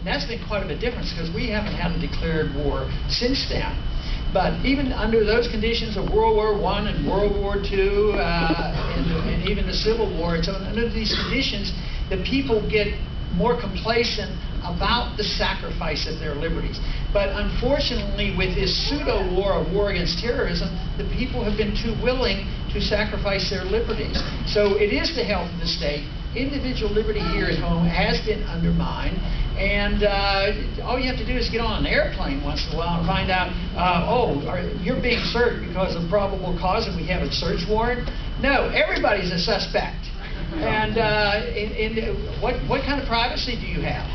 And that's been quite a bit different because we haven't had a declared war since then. But even under those conditions of World War I and World War II and even the Civil War, so under these conditions, the people get more complacent about the sacrifice of their liberties. But unfortunately, with this pseudo-war, a war against terrorism, the people have been too willing to sacrifice their liberties. So it is the health of the state. Individual liberty here at home has been undermined, and all you have to do is get on an airplane once in a while and find out, you're being searched because of probable cause and we have a search warrant. No, everybody's a suspect. And what kind of privacy do you have?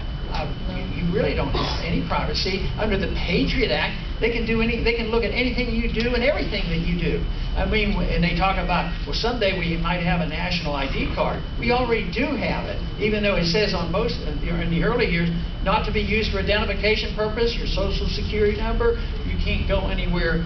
You really don't have any privacy. Under the Patriot Act, they can look at anything you do and everything that you do. I mean, and they talk about, well, someday we might have a national ID card. We already do have it, even though it says on most in the early years not to be used for identification purpose. Your social security number, you can't go anywhere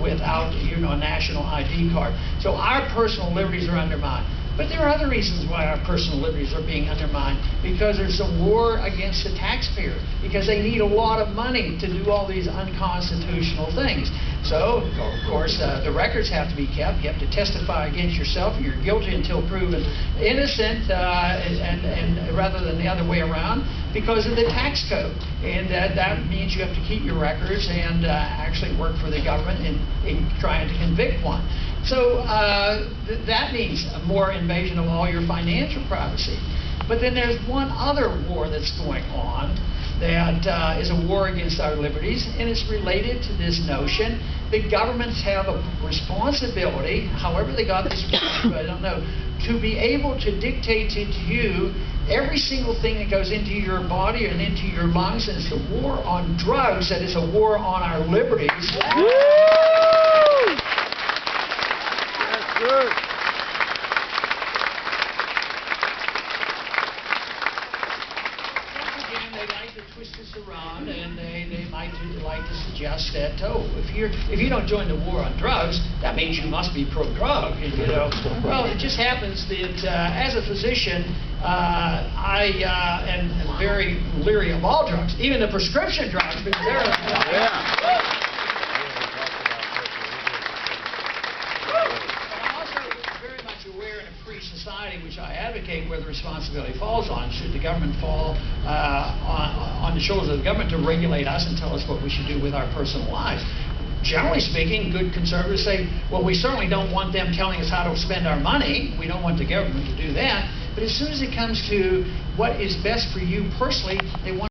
without a national ID card. So our personal liberties are undermined. But there are other reasons why our personal liberties are being undermined, because there's a war against the taxpayer, because they need a lot of money to do all these unconstitutional things. So, of course, the records have to be kept. You have to testify against yourself. You're guilty until proven innocent, and rather than the other way around, because of the tax code. And that means you have to keep your records and actually work for the government in trying to convict one. So that means a more invasion of all your financial privacy. But then there's one other war that's going on that is a war against our liberties, and it's related to this notion that governments have a responsibility, however they got this responsibility, I don't know, to be able to dictate to you every single thing that goes into your body and into your lungs. And it's a war on drugs that is a war on our liberties. Again, they like to twist this around, and they might like to suggest that, if you don't join the war on drugs, that means you must be pro-drug. Well, it just happens that as a physician, I am very leery of all drugs, even the prescription drugs, because they're aware in a free society, which I advocate, where the responsibility falls on. Should the government fall on the shoulders of the government to regulate us and tell us what we should do with our personal lives? Generally speaking, good conservatives say, well, we certainly don't want them telling us how to spend our money. We don't want the government to do that. But as soon as it comes to what is best for you personally, they want